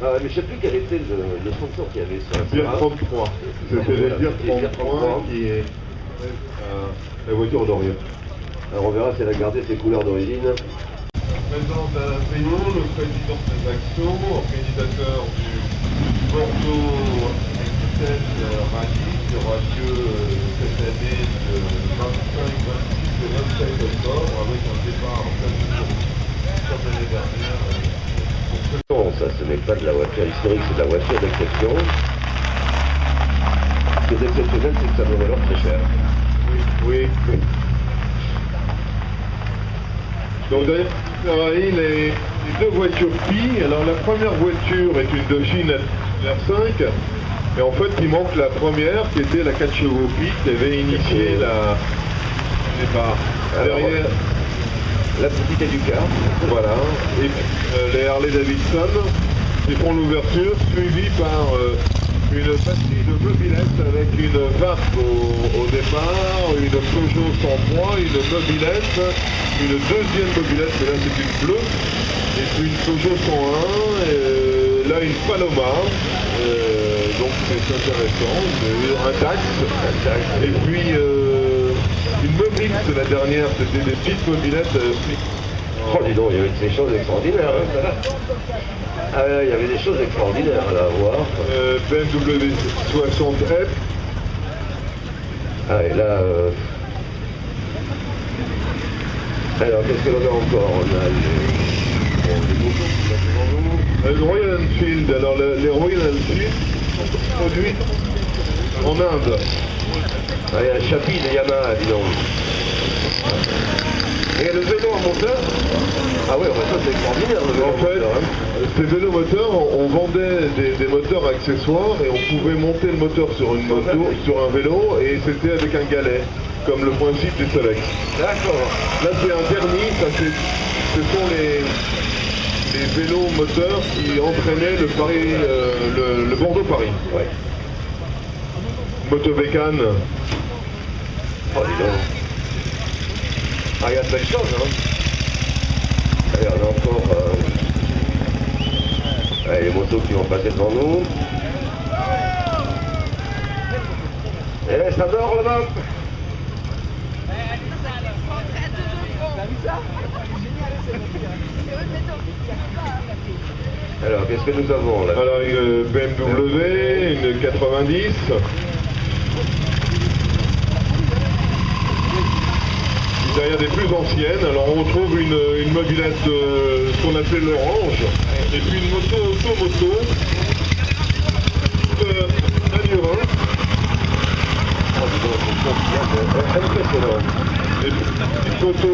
Ah, mais je sais plus quel était le sponsor qu'il y avait sur Dir 33. C'était les Dir 33 qui est la voiture d'Orient. Alors on verra si elle a gardé ses couleurs d'origine. Présente à Pénon, le président des actions, organisateur du Bordeaux Excel Rallye qui aura lieu cette année le 25, 26 et 27 octobre avec un départ en plein jour comme l'année dernière. Non, ça ce n'est pas de la voiture historique, c'est de la voiture d'exception. Ce qui est exceptionnel, c'est que ça vaut alors très cher. Oui. Donc derrière Ferrari, les deux voitures Pi. Alors la première voiture est une Dauphine R5. Et en fait, il manque la première qui était la 4 chevaux Pi qui avait initié le départ. Derrière, la petite Educa. voilà. Et les Harley Davidson qui font l'ouverture, suivie par une patrie de mobilette avec une VAP au départ, une Peugeot 103, une mobilette, une deuxième mobilette, mais là c'est une bleue, et puis une Peugeot 101, et là une Paloma, donc c'est intéressant, un DAX, et puis une Moblix, la dernière, c'était des petites mobilettes. Oh, dis donc, il y avait des choses extraordinaires. Hein. Ah, il y avait des choses extraordinaires là, à voir. BMW 60F. Ah, et là... Alors, qu'est-ce que l'on a encore? On a les motos qui sont devant nous. Le Royal Enfield, alors les Royal Enfield sont produits en Inde. Ah, il y a un chapitre de Yamaha, dis donc. Et il y a le vélo en moteur. Ah ouais, ça c'est extraordinaire le vélo En fait, moteur, hein. ces vélos moteurs, on vendait des moteurs accessoires et on pouvait monter le moteur sur une moto, sur un vélo, et c'était avec un galet, comme le principe des Solex. D'accord. Là c'est interdit, ce sont les vélos moteurs qui entraînaient le Bordeaux-Paris. Ouais. Motobécane. Oh, dis donc. Ah, il y a de belles choses, hein. Et on a encore les motos qui vont passer devant nous. Et ça dort là-bas. Alors, qu'est-ce que nous avons là? Alors une BMW, une 90. Derrière des plus anciennes, alors on retrouve une mobilette, ce qu'on appelle l'orange, et puis une moto automoto, Anurin. Oh, dis donc, c'est impressionnant. Et puis une moto.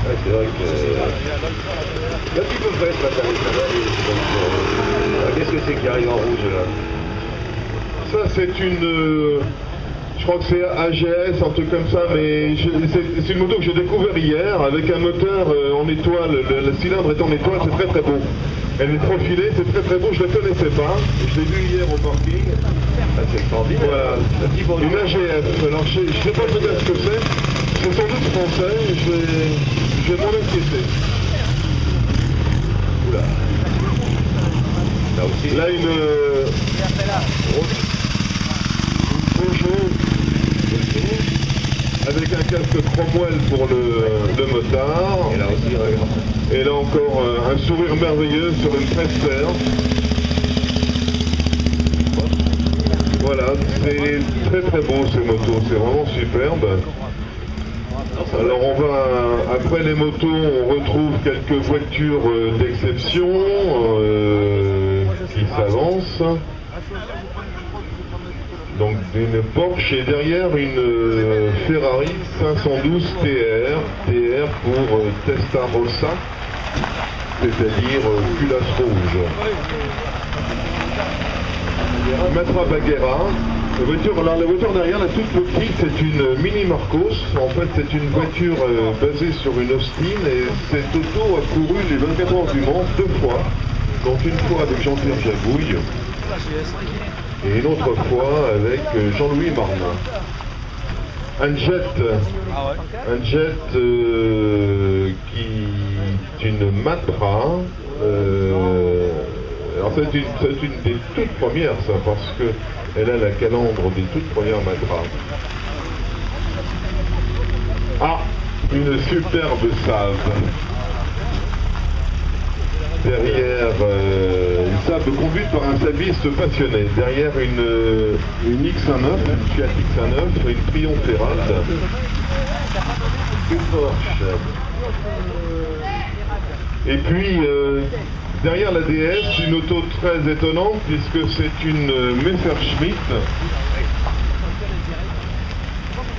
Ouais, c'est vrai que... Il y a un petit peu frais ce matin. Qu'est-ce que c'est qui arrive en rouge là? Ça c'est une... je crois que c'est AGS, un truc comme ça, mais c'est une moto que j'ai découvert hier avec un moteur en étoile, le cylindre est en étoile, c'est très très beau. Elle est profilée, c'est très très beau, je ne la connaissais pas, je l'ai vue hier au parking. Ah, c'est extraordinaire. Voilà, une AGF, alors je ne sais pas peut-être ce que c'est sans doute français, je vais m'en inquiéter. Oula. Là aussi. Là une Peugeot avec un casque Cromwell pour le motard. Et là aussi, regarde. Et là encore un sourire merveilleux sur une Prester. Voilà, c'est très très beau ces motos, c'est vraiment superbe. Alors on va, après les motos, on retrouve quelques voitures d'exception qui s'avancent. Donc une Porsche et derrière une Ferrari 512 TR pour Testarossa, c'est-à-dire culasse rouge. Matra Baguera. La voiture derrière, la toute petite, c'est une Mini Marcos. En fait, c'est une voiture basée sur une Austin et cette auto a couru les 24 heures du Mans 2 fois. Donc une fois avec Jean-Pierre Jabouille et une autre fois avec Jean-Louis Marmin. un jet qui est une Matra. Alors c'est une des toutes premières, ça, parce qu'elle a la calandre des toutes premières Matra. Ah, une superbe Save. Derrière une Save conduite par un saviste passionné. Derrière une X19, une Fiat X19, une Triomphe Herald, une Porsche. Et puis derrière la DS, une auto très étonnante puisque c'est une Messerschmitt.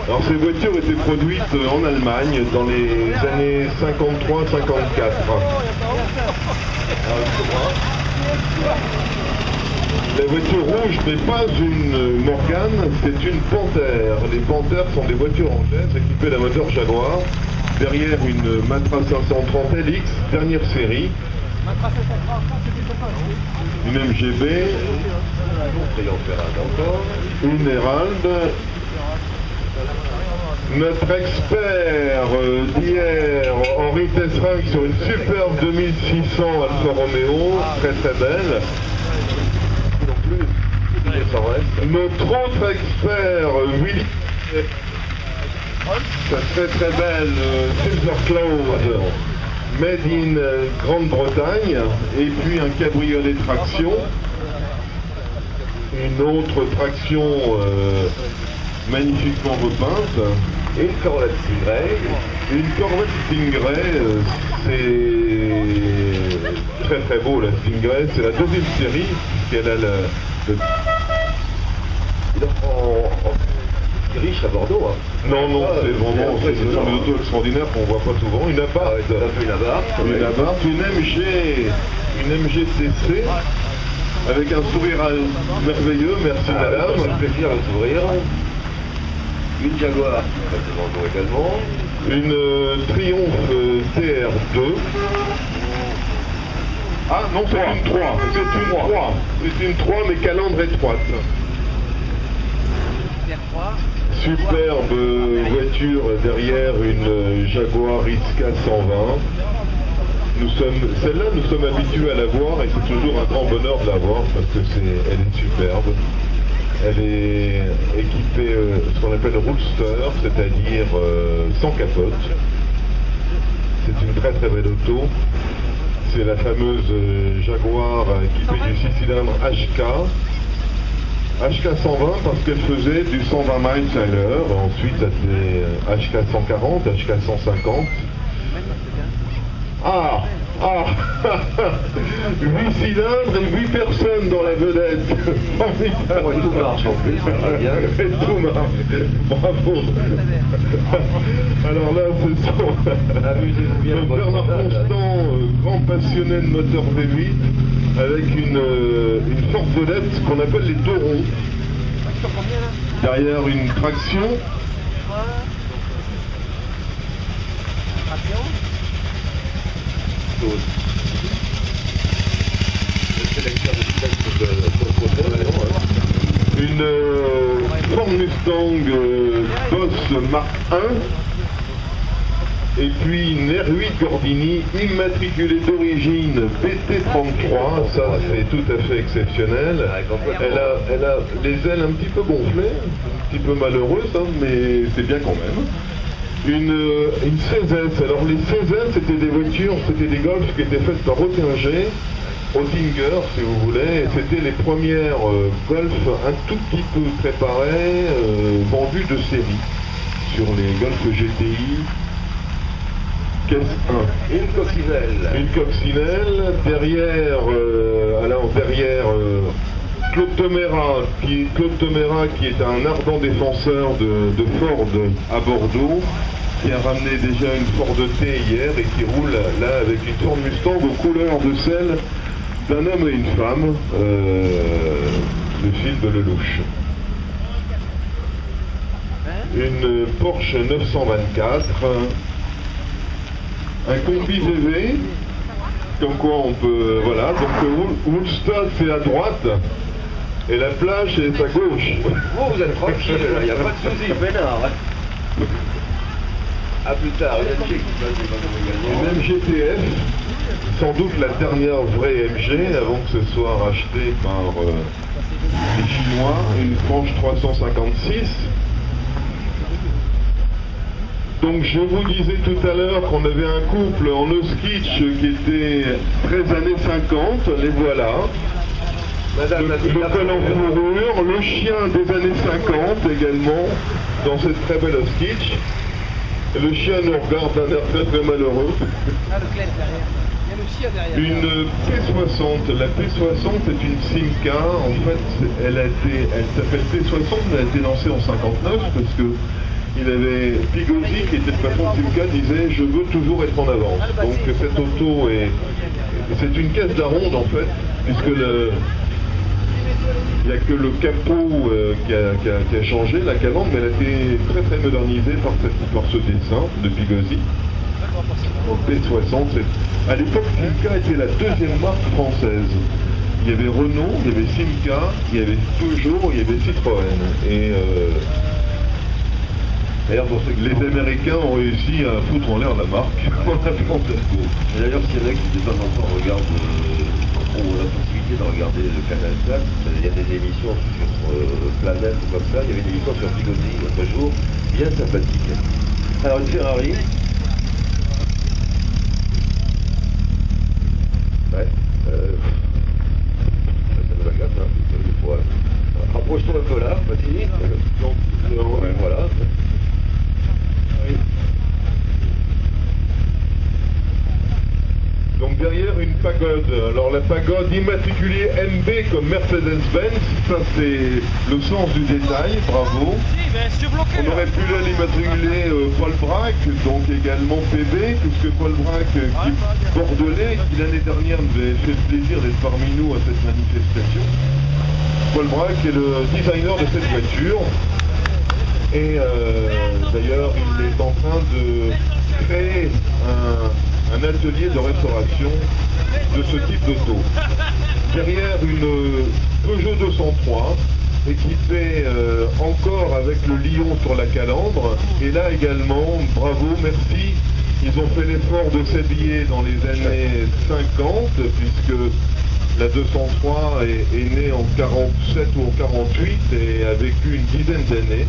Alors ces voitures étaient produites en Allemagne dans les années 53-54. La voiture rouge n'est pas une Morgane, c'est une Panthère. Les Panthères sont des voitures anglaises équipées d'un moteur Jaguar. Derrière une Matra 530 LX, dernière série. Une MGB. Une Herald. Notre expert d'hier, Henri Tesserink, sur une superbe 2600 Alfa Romeo, très très belle. Notre autre expert, Willy, sa très très belle Silver Cloud, made in Grande-Bretagne, et puis un cabriolet traction, une autre traction magnifiquement repeinte. Et une Corvette Stingray. Une Corvette Stingray, c'est très très beau la Stingray. C'est la deuxième série, puisqu'elle a Il en riche à Bordeaux. Hein. Non, c'est vraiment ce sont des autos extraordinaires qu'on voit pas souvent. Une Abarth, une MGCC, avec un sourire merveilleux, merci madame. C'est un plaisir de s'ouvrir. Une Jaguar, également. Une Triumph TR2. Ah non, c'est une 3. C'est une 3, mais calandre étroite. Superbe voiture derrière, une Jaguar Risca 120. Celle-là, nous sommes habitués à la voir et c'est toujours un grand bonheur de la voir parce que elle est superbe. Elle est équipée ce qu'on appelle roadster, c'est-à-dire sans capote. C'est une très très belle auto. C'est la fameuse Jaguar équipée du 6 cylindres HK 120 parce qu'elle faisait du 120 miles à l'heure. Ensuite, ça fait HK 140, HK 150. Ah 8 cylindres et 8 personnes dans la vedette. Tout marche en plus, tout marche. Bravo. Alors là, ce sont Bernard Constant, grand passionné de moteur V8, avec une forte vedette qu'on appelle les taureaux. Derrière une traction. Une Ford Mustang Boss Mark 1 et puis une R8 Gordini immatriculée d'origine BT33, ça c'est tout à fait exceptionnel. Elle a les ailes un petit peu gonflées, un petit peu malheureuse, hein, mais c'est bien quand même. Une 16S. Alors les 16S c'était des voitures, c'était des Golf qui étaient faites par Ottinger, si vous voulez, et c'était les premières Golf un tout petit peu préparées, vendues de série sur les Golf GTI. Caisse 1. Une coccinelle. Une coccinelle, derrière Claude Tomera, qui est un ardent défenseur de Ford à Bordeaux, qui a ramené déjà une Ford T hier et qui roule là avec une Ford Mustang aux couleurs de celle d'un homme et une femme, le film de Lelouch. Une Porsche 924, un combi VV, comme quoi on peut, voilà, donc Woodstock c'est à droite, et la plage est à gauche. Vous êtes tranquille, il n'y a pas de soucis, peinard. A plus tard, une MG qui passe des Une MG TF, sans doute la dernière vraie MG avant que ce soit racheté par les Chinois, une Franche 356. Donc je vous disais tout à l'heure qu'on avait un couple en Oskitch qui était 13 années 50, les voilà. Le col en fourrure, le chien des années 50 également, dans cette très belle Oskitch. Le chien nous regarde d'un air très très malheureux. Ah, le clair derrière. Il y a le chien derrière. Une P60. La P60 est une Simca. En fait, elle s'appelle P60, mais elle a été lancée en 59 parce que il avait Pigozzi, qui était le patron de Simca, disait je veux toujours être en avance. Donc cette auto c'est une caisse d'aronde en fait, puisque il n'y a que le capot qui a changé, la calandre, mais elle a été très très modernisée par ce dessin de Pigozzi. P60, à l'époque Simca était la deuxième marque française. Il y avait Renault, il y avait Simca, il y avait Peugeot, il y avait Citroën. Et d'ailleurs, les Américains ont réussi à foutre en l'air la marque en appelant Dassault. Et d'ailleurs, si y en a qui de temps en temps regardent, ont la possibilité de regarder le Canal 4, il y a des émissions sur Planète ou comme ça, il y avait une émission sur Pigozzi l'autre jour, bien sympathique. Alors une Ferrari. Ouais. Ça me agace, hein. Il faut, rapproche-toi un peu là, vas-y. Donc, ouais, voilà. Donc derrière une pagode, alors la pagode immatriculée MB comme Mercedes-Benz, ça c'est le sens du détail, bravo. On aurait pu l'immatriculer Paul Braque, donc également PB, puisque Paul Braque, qui est bordelais, qui l'année dernière nous avait fait le plaisir d'être parmi nous à cette manifestation. Paul Braque est le designer de cette voiture. Et d'ailleurs, il est en train de créer un atelier de restauration de ce type d'auto. Derrière une Peugeot 203, équipée encore avec le lion sur la calandre. Et là également, bravo, merci. Ils ont fait l'effort de s'habiller dans les années 50, puisque la 203 est née en 47 ou en 48 et a vécu une dizaine d'années.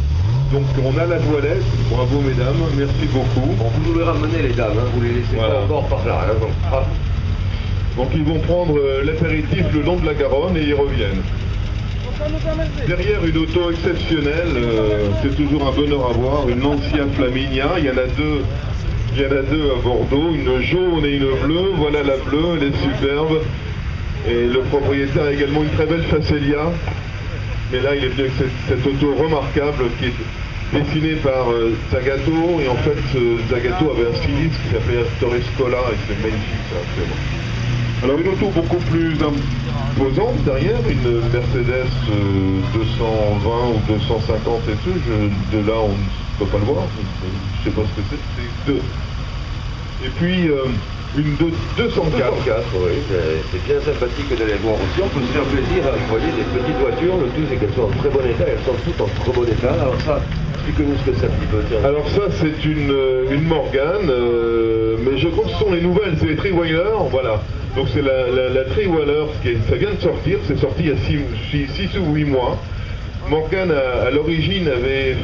Donc on a la voilette, bravo mesdames, merci beaucoup. Bon, vous nous les ramenez les dames, hein, vous les laissez pas encore par là. Hein, donc, donc ils vont prendre l'apéritif le long de la Garonne et ils reviennent. Derrière une auto exceptionnelle, c'est toujours un bonheur à voir, une Lancia Flaminia, il y en a deux à Bordeaux, une jaune et une bleue, voilà la bleue, elle est superbe. Et le propriétaire a également une très belle Facelia. Mais là, il est venu avec cette auto remarquable qui est dessinée par Zagato. Et en fait, Zagato avait un styliste qui s'appelait Torres Scola et c'est magnifique, ça, actuellement. Alors, une auto beaucoup plus imposante derrière, une Mercedes 220 ou 250 et tout. De là, on ne peut pas le voir. Je ne sais pas ce que c'est. C'est deux. Et puis, une 204. Oui, c'est bien sympathique d'aller voir aussi. On peut se faire plaisir à voyez des petites voitures. Le tout, c'est qu'elles sont en très bon état. Elles sont toutes en très bon état. Alors ça, explique-nous ce que c'est un petit peu. Tiens. Alors ça, c'est une Morgane, mais je crois que ce sont les nouvelles. C'est les Treewheeler, voilà. Donc c'est la Treewheeler, ça vient de sortir. C'est sorti il y a 6 ou 8 mois. Morgane, à l'origine,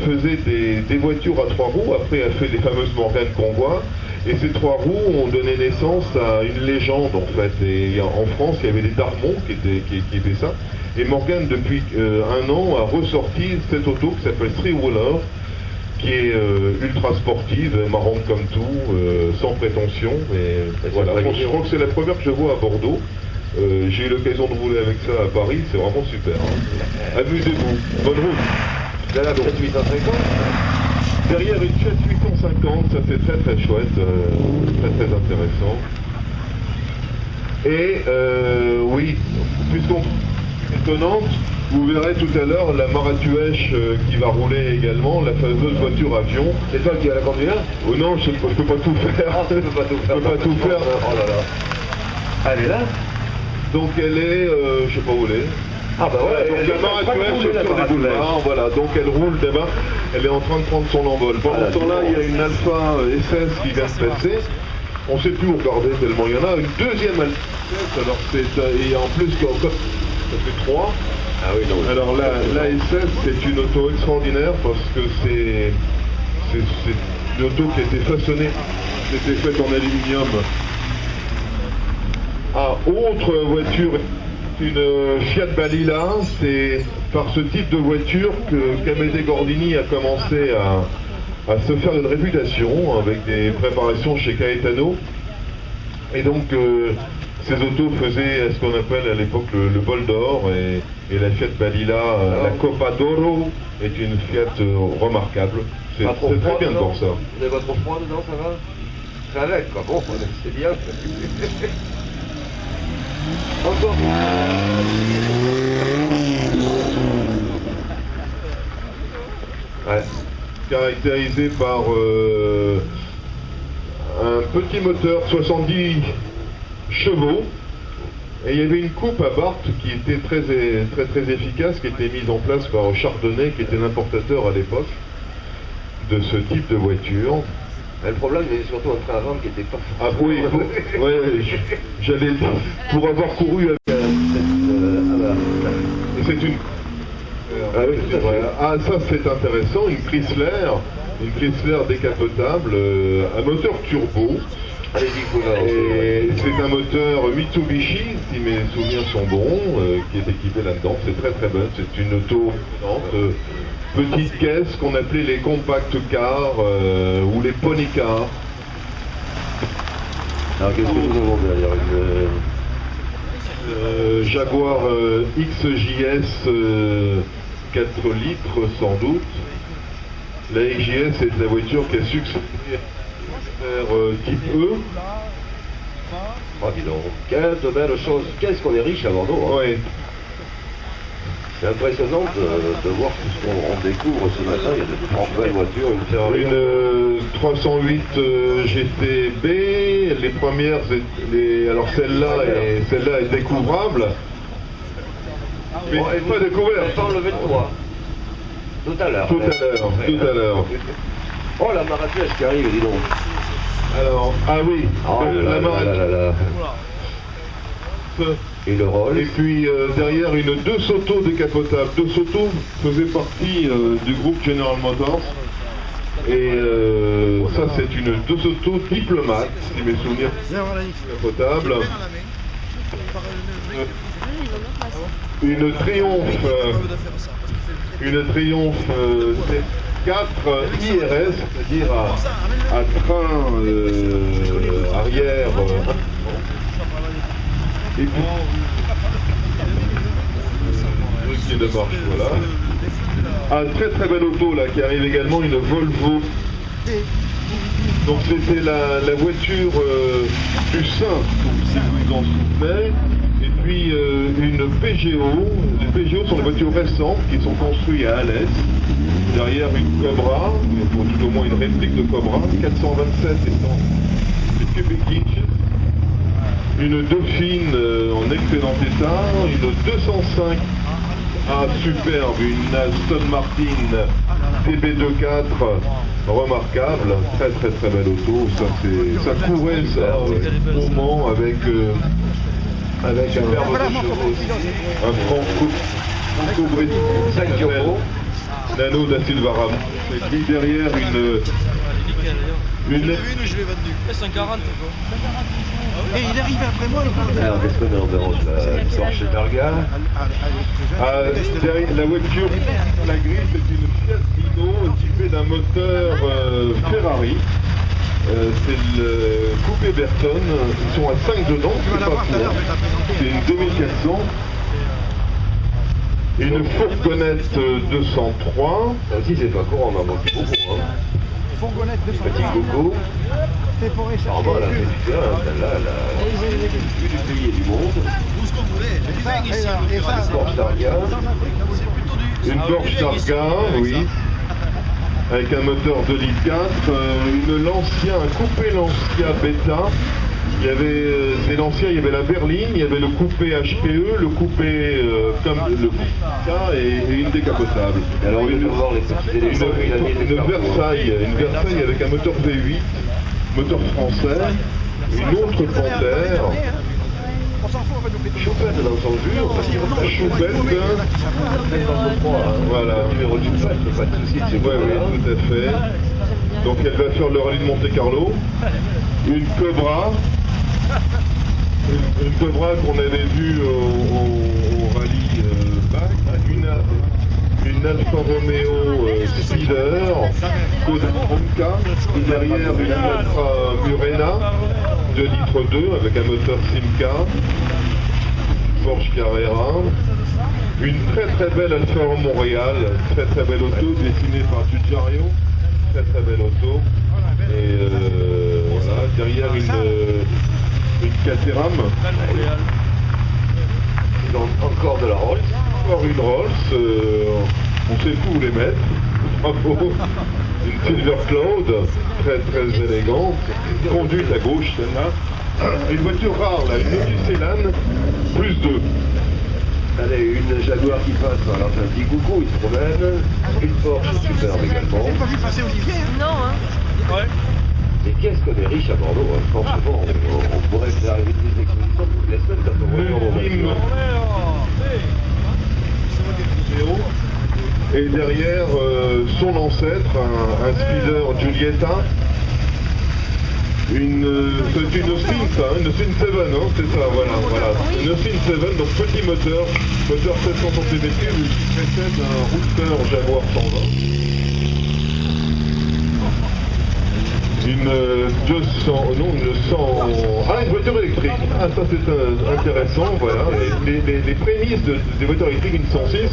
faisait des voitures à 3 roues. Après, a fait les fameuses Morgane qu'on voit. Et ces 3 roues ont donné naissance à une légende, en fait. Et en France, il y avait les Darmon qui faisaient ça. Et Morgane, depuis 1 an, a ressorti cette auto qui s'appelle Treewheeler, qui est ultra sportive, marrante comme tout, sans prétention. Et voilà. Je crois que c'est la première que je vois à Bordeaux. J'ai eu l'occasion de rouler avec ça à Paris, c'est vraiment super. Hein. Amusez-vous, bonne route. Là, la 850. Derrière une Fiat 850, ça c'est très très chouette, très très intéressant. Et oui, puisqu'on étonnante, vous verrez tout à l'heure la Maratuèche qui va rouler également, la fameuse voiture avion. C'est toi qui vas la conduire? Oh non, je ne peux pas tout faire. Ah, tu peux pas tout faire. Je peux pas tout faire. Oh là là. Elle est là? Donc elle est, je sais pas où elle est. Ah bah ouais, donc la barre actuelle c'est sur des boulevards, voilà, donc elle roule d'abord, elle est en train de prendre son envol. Pendant ce temps-là, il y a une Alpha SS qui vient de passer. On ne sait plus où regarder tellement il y en a. Une deuxième Alpha SS, alors et en plus ça fait 3. Ah oui, non. Alors la SS c'est une auto extraordinaire parce que c'est une auto qui a été façonnée, qui a été faite en aluminium. Ah, autre voiture, une Fiat Balilla, c'est par ce type de voiture que Camede Gordini a commencé à se faire une réputation avec des préparations chez Caetano. Et donc ces autos faisaient ce qu'on appelle à l'époque le bol d'or et la Fiat Balilla, la Coppa d'Oro, est une Fiat remarquable. C'est très bien pour ça. Vous n'avez pas trop froid dedans, ça va? C'est avec quoi, bon, c'est bien. Encore. Ouais. Caractérisé par un petit moteur 70 chevaux et il y avait une coupe à Barthes qui était très efficace, qui était mise en place par Chardonnay, qui était l'importateur à l'époque de ce type de voiture. Le problème, il y avait surtout un train à vendre qui était pas... Ah oui, j'allais pour avoir couru avec... Et c'est une... Ah oui, c'est vrai. Ah, ça c'est intéressant, une Chrysler décapotable, un moteur turbo. Et c'est un moteur Mitsubishi, si mes souvenirs sont bons, qui est équipé là-dedans. C'est très bon, c'est une auto petite caisse qu'on appelait les compact cars ou les pony cars. Alors qu'est-ce que nous avons derrière une... Jaguar XJS 4 litres sans doute. La XJS est la voiture qui a succédé à type E. Oh, dis donc, quelle de belles choses. Qu'est-ce qu'on est riche à Bordeaux, hein. Ouais. C'est impressionnant de voir tout ce qu'on découvre ce matin. Il y a de très belles voitures, une Ferrari. Une 308 GTB, les premières, alors celle-là est découvrable. Mais Bon, c'est pas découvert. Elle pas enlevé le toit. Tout à l'heure. Tout à l'heure. Oh, la Marrakech qui arrive, dis donc. Alors, ah oui, Oh, la Marrakech. Et le Rolls. Et puis derrière une Deux Soto décapotable. Deux Soto faisait partie du groupe General Motors. Et ça c'est une Deux Soto diplomate, si mes souvenirs décapotable. Une Triumph C4 IRS, c'est-à-dire à train arrière. Et puis, qui ne marche, voilà. Ah, très belle auto là, qui arrive également, une Volvo. Donc c'était la voiture du Saint, si vous en souvenez. Et puis une Peugeot. Les Peugeot sont des voitures récentes qui sont construites à Alès. Derrière une Cobra, ou tout au moins une réplique de Cobra, 427 étant les cubic inches. Une Dauphine en excellent état, une 205 superbe, une Aston Martin TB24 remarquable, très belle auto, ça courait ça au Mans avec un verbe de chevaux aussi, un Franco 5 Nano da Silva Ramos, et puis derrière une je l'ai vendu. 140 quoi. Et il arrive après moi, alors qu'est-ce qu'on est en dehors de la Porsche Targa? La voiture, la grille, c'est une Fiat Dino équipée d'un moteur Ferrari. C'est le coupé Berton, ils sont à 5 dedans, c'est pas trop. C'est une 2400. Une fourgonnette 203. Ça aussi c'est pas courant, on en manque beaucoup. Hein. Fourgonnette de Petit coco. C'est pour échapper. Alors bon, elle a fait du bien, celle-là, elle a vu du pays et du monde. Tout ce qu'on voulait. Une Porsche Targa. Une Porsche Targa, oui. Avec un moteur 2,4 litres, un coupé Lancia Beta Il y avait, c'est l'ancien, il y avait la berline, il y avait le coupé HPE, le coupé comme le K et une décapotable. Alors une Versailles avec un moteur V8, moteur français, une autre Panthère, Choupette dans son jus, Choupette, voilà. Numéro de Choupette, pas de soucis de ce Oui, tout à fait. Donc elle va faire le rallye de Monte Carlo. Une Cobra. Une Cobra qu'on avait vue au rallye BAC. Une Alfa Romeo Speeder. Code Bronca. Et derrière une Alfa Murena 2 litres 2 avec un moteur Simca. Porsche Carrera. Une très belle Alfa Montréal. Très belle auto dessinée par Giugiaro. Très belle auto. Et voilà, derrière une Caterham. Encore de la Rolls. Encore une Rolls. On sait plus où les mettre. Bravo. Une Silver Cloud. Très élégante. Conduite à gauche celle-là. Une voiture rare là, une Lotus Elan plus 2. Allez, une Jaguar qui passe, alors c'est un petit coucou, il se promène. Une Porsche superbe également. J'ai pas vu passer Olivier, hein? Non, hein? Ouais. Et qu'est-ce qu'on est riche à Bordeaux, hein. Franchement, on pourrait faire une petite exposition toutes les semaines quand on revient au voiture. Et derrière, son ancêtre, un Speeder Giulietta. C'est une Austin, ça, une Austin 7, hein, c'est ça, voilà. Une Austin 7, donc petit moteur 700 cm, qui précède un Rooster Jaguar 120. Une 100... Ah, une voiture électrique. Ah, ça c'est intéressant, voilà. Les prémices des voitures électriques, une 106.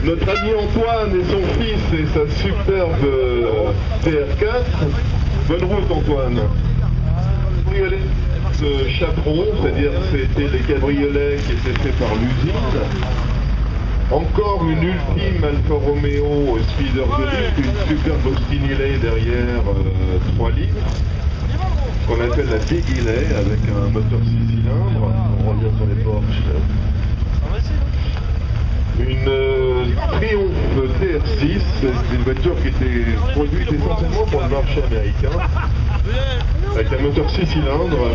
Notre ami Antoine et son fils et sa superbe TR4. Bonne route Antoine. Cabriolet de chaperon, c'est-à-dire c'était les cabriolets qui étaient faits par l'usine. Encore une ultime Alfa Romeo Speeder de luxe, une superbe Austin derrière 3 litres, qu'on appelle la Déguilet avec un moteur 6 cylindres. On revient sur les Porsche. Une Triumph TR6, c'est une voiture qui était produite essentiellement pour le marché américain, avec un moteur 6 cylindres,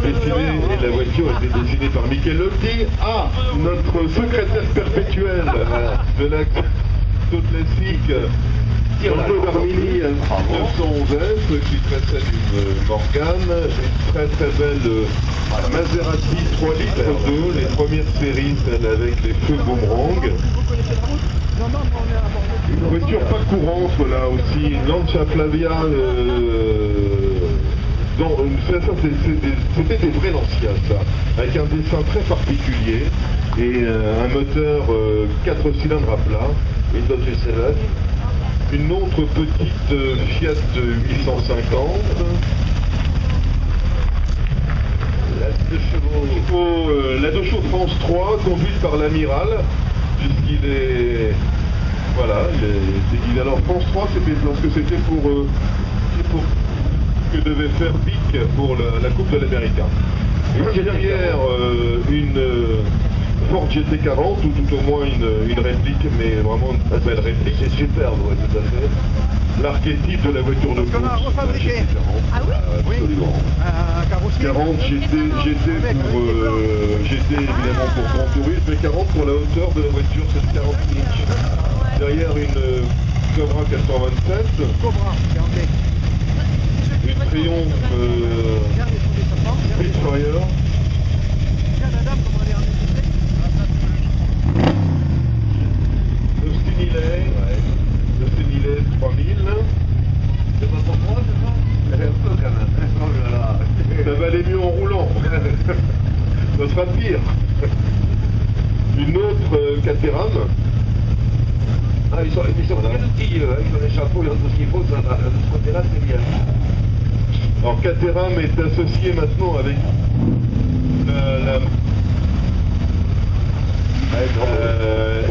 dessiné, et la voiture a été dessinée par Michelotti. Ah, notre secrétaire perpétuel de la classique, Aldo Barmini 911S, qui précède une Morgane, une très belle Maserati 3 litres 2, les premières séries, celles avec les feux boomerang. Une voiture pas courante, là aussi, une Lancia Flavia, c'était des vrais Lancia, ça, avec un dessin très particulier, et un moteur 4 cylindres à plat, Une Lotus 7. une autre petite Fiat 850. La 2 chevaux France 3, conduite par l'amiral, puisqu'il est... Voilà, il est alors France 3, c'était lorsque c'était pour que devait faire Bic pour la Coupe de l'Américain. Et derrière, une Ford GT40, ou tout au moins une réplique, mais vraiment une belle réplique. C'est superbe, ouais, tout à fait. L'archétype de la voiture de course. Refabriqué. Ah oui? Absolument. Un carrossier. 40 GT évidemment pour grand tourisme, mais 40 pour la hauteur de la voiture, c'est 40 inch. Derrière une Cobra 427. Cobra, regardez. Une Triumph Spitfire. Regarde la dame, comment elle est enregistrée. Le Stinillet 3000. C'est pas pour moi, c'est ça? C'est un peu quand même. Oh là là. Ça va aller mieux en roulant. Ça sera pire. Une autre Caterham. Ah, ils sont bien outils, ils ont des chapeaux, ils ont tout ce qu'il faut, ça, de ce côté-là, c'est bien. Alors Caterham est associé maintenant avec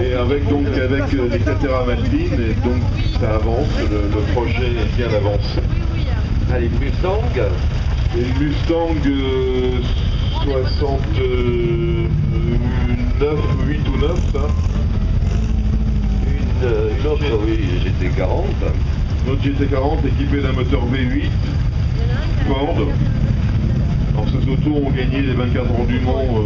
et avec les Caterham Alpine, et donc ça avance, le projet est bien avancé. Allez, Mustang. Une Mustang 69, 8 ou 9, ça. Une autre, oui, GT40. Une autre GT40 équipée d'un moteur V8 Ford. Alors ces autos ont gagné les 24 heures du Mans.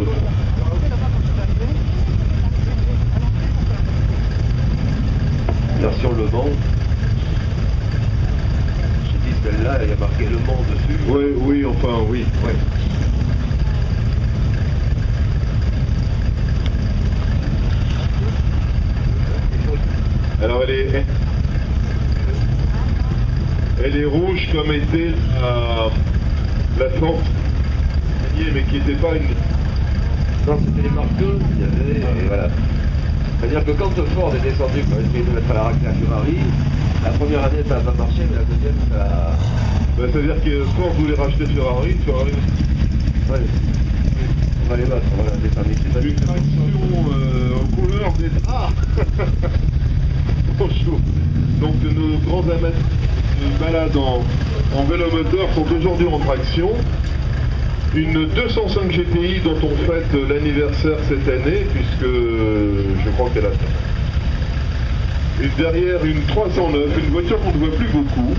Version Le Mans. J'ai dit celle-là, il y a marqué Le Mans dessus. Oui, oui, enfin oui. Ouais. Alors elle est rouge comme était la Ford, mais qui n'était pas une... Non, c'était les marqueuses, il y avait, et voilà. C'est-à-dire que quand Ford est descendu pour essayer de mettre à la raclée à Ferrari, la première année ça n'a pas marché, mais la deuxième ça... Ben, c'est-à-dire que Ford voulait racheter Ferrari. Ouais. On va les battre, on va les familles. Une traction aux couleurs des... Ah Bonjour. Donc nos grands amateurs de balade en vélomoteur sont aujourd'hui en traction. Une 205 GTI dont on fête l'anniversaire cette année, puisque je crois qu'elle a... Et derrière une 309, une voiture qu'on ne voit plus beaucoup.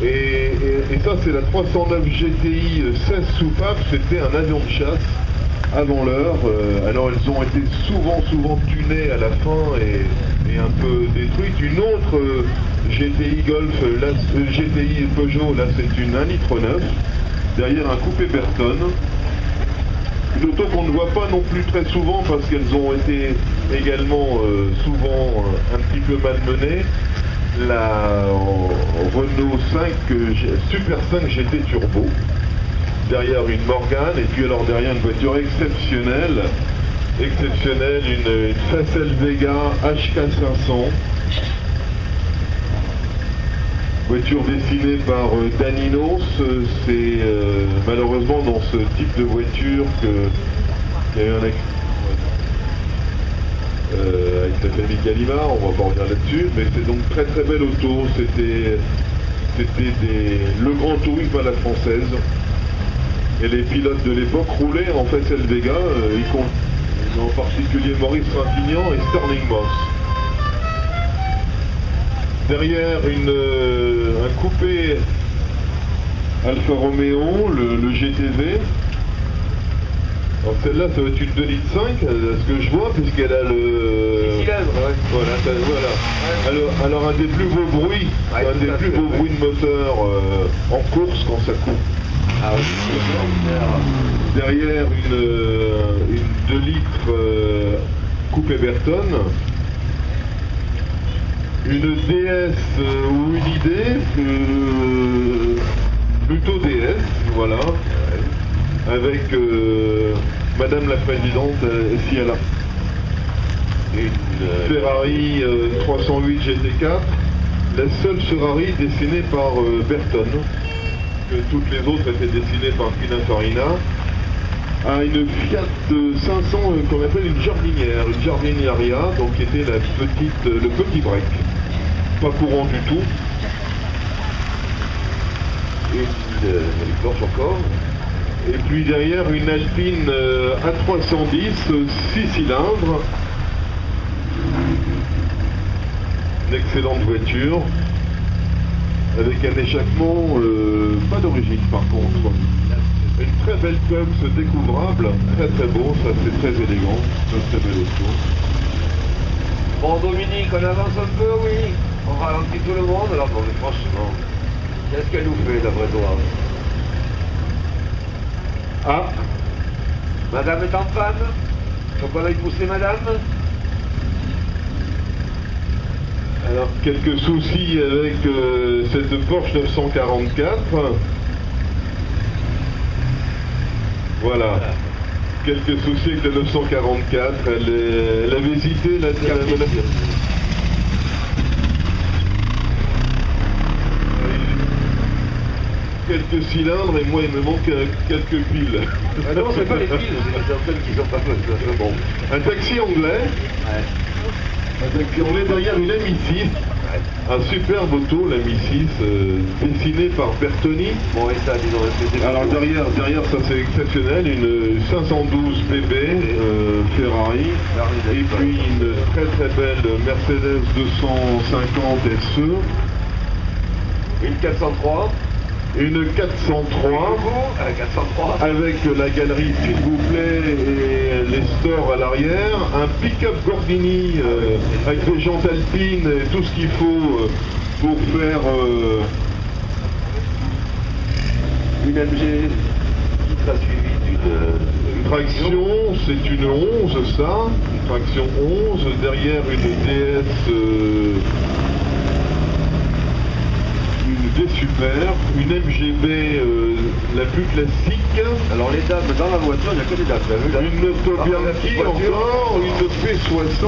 Ouais. Et ça c'est la 309 GTI 16 soupapes, c'était un avion de chasse avant l'heure. Alors elles ont été souvent tunées à la fin et un peu détruites. Une autre GTI Golf, GTI Peugeot, là c'est une 1,9 litre. Derrière un coupé Berton. Une auto qu'on ne voit pas non plus très souvent parce qu'elles ont été également souvent un petit peu malmenées. La Renault 5 Super 5 GT Turbo. Derrière une Morgan et puis alors derrière une voiture exceptionnelle, une Facel Vega HK500. Voiture dessinée par Daninos, c'est malheureusement dans ce type de voiture qu'il y a eu un accident avec sa famille Gallimard, on va pas revenir là-dessus, mais c'est donc très belle auto, c'était le grand tourisme à la française, et les pilotes de l'époque roulaient en fait Facel Vega, en particulier Maurice Trintignant et Sterling Moss. Derrière un coupé Alfa Romeo, le GTV. Alors celle-là, ça va être une 2,5 litres, à ce que je vois, puisqu'elle a le... cylindre, ouais. Voilà. Ouais. Alors un des plus beaux bruits, ouais, un des plus beaux bruits de moteur en course quand ça coupe. Ah oui, derrière une 2 litres coupé Berton. Une DS ou une idée, plutôt DS, voilà, avec Madame la Présidente, si elle a une Ferrari 308 GT4, la seule Ferrari dessinée par Berton, que toutes les autres étaient dessinées par Pininfarina, à une Fiat 500 qu'on appelle une Jardiniaria, donc qui était le petit break. Pas courant du tout. une Porsche encore. Et puis derrière une Alpine A310 6 cylindres. Une excellente voiture. Avec un échappement pas d'origine par contre. Une très belle Cubs découvrable, très beau, ça c'est très élégant, très belle auto. Bon Dominique, on avance un peu, oui. On ralentit tout le monde, là, bon, mais franchement, qu'est-ce qu'elle nous fait d'après toi? Ah, Madame est en panne? Donc on va y pousser madame? alors quelques soucis avec cette Porsche 944. Voilà. Quelques soucis avec la 944. Elle avait hésité là. Quelques cylindres et moi il me manque quelques piles. Ah non, c'est pas les piles, c'est certaines qui sont pas bonnes. Bon. Un taxi anglais. Ouais. Un taxi anglais derrière une M6. Un superbe auto, la Mi 6, dessinée par Bertoni. Bon, et ça, dis donc, c'était... Alors derrière ça c'est exceptionnel, une 512 BB Ferrari, et puis une très très belle Mercedes 250 SE. Une 403. Une 403, 403. avec la galerie s'il vous plaît et les stores à l'arrière, un pick-up Gordini avec des jantes alpines et tout ce qu'il faut pour faire Une MG qui sera suivie d'une traction, c'est une 11 ça, une traction 11, derrière une DS une D Super, une MGB la plus classique. Alors les dames dans la voiture, il n'y a que des dames, tu as vu là? Une Tobianchi encore, une P60,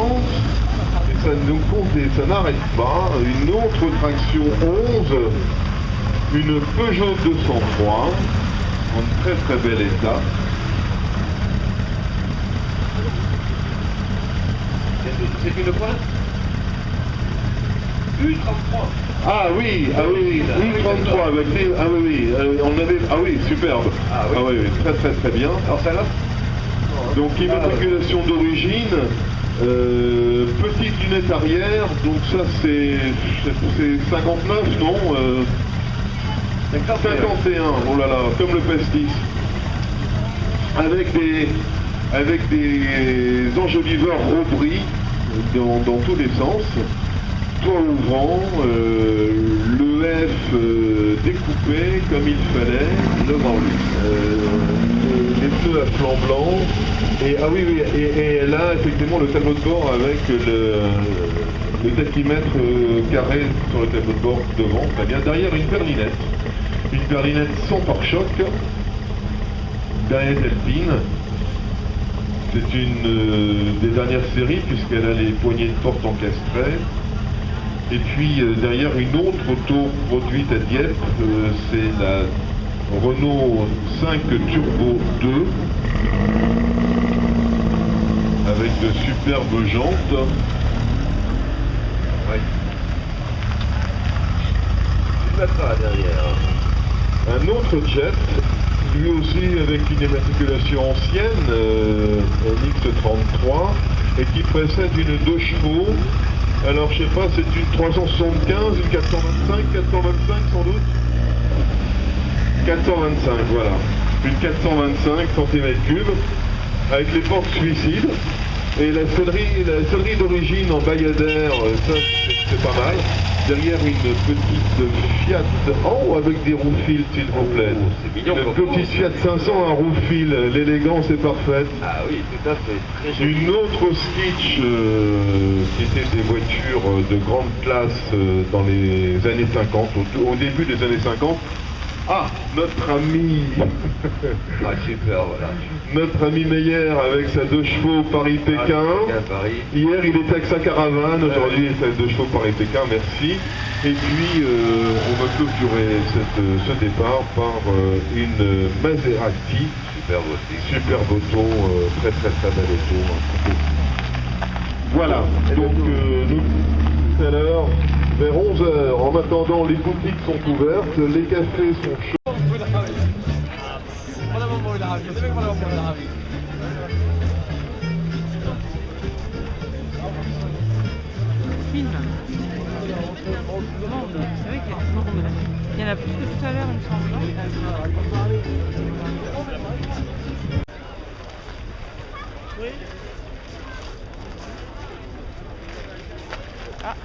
et ça nous compte et ça n'arrête pas. Une autre traction 11, une Peugeot 203, en très très bel état. C'est une quoi? U33. Ah oui, U33 avec les... Ah oui, on avait... Ah oui, superbe. Ah oui, très très très bien. Alors celle-là? Donc immatriculation d'origine, petite lunette arrière, donc ça c'est 59, non 51, oh là là, comme le pastis. Avec des enjoliveurs robris dans tous les sens. Toit ouvrant, le F découpé comme il fallait, devant lui. Les pneus à flanc blanc, et ah oui, et là effectivement le tableau de bord avec le tachymètre carré sur le tableau de bord devant, très bien. Derrière une berlinette sans pare-choc, berlinette alpine. C'est une des dernières séries puisqu'elle a les poignées de porte encastrées. Et puis derrière une autre auto produite à Dieppe, c'est la Renault 5 Turbo 2 avec de superbes jantes. Oui. Tu vas pas derrière. Un autre jet, lui aussi avec une immatriculation ancienne, NX33, et qui précède une 2 chevaux. Alors je sais pas, c'est une 375, une 425 sans doute. 425, voilà. Une 425 cm3 avec les portes suicides. Et la sellerie d'origine en bayadère, ça c'est pas mal. Derrière une petite Fiat, oh avec des roues-fils s'il vous plaît. C'est mignon. Une petite Fiat 500 à roue-fil, l'élégance est parfaite. Ah oui, tout à fait, très joli. Une autre Stitch qui était des voitures de grande classe dans les années 50, au début des années 50. Ah, notre ami Ah super, voilà. notre ami Meyer avec sa 2 chevaux Paris-Pékin. Paris. Hier il était avec sa caravane, aujourd'hui il est avec 2 chevaux Paris-Pékin, merci. Et puis on va clôturer ce départ par une Maserati. Superbe aussi. Superbe auto, très très très belle auto. Voilà, donc nous tout à l'heure vers 11h. En attendant, les boutiques sont ouvertes, les cafés sont chauds. Film. C'est vrai qu'il y en a plus que tout à l'heure, il me semble. Oui. Ah.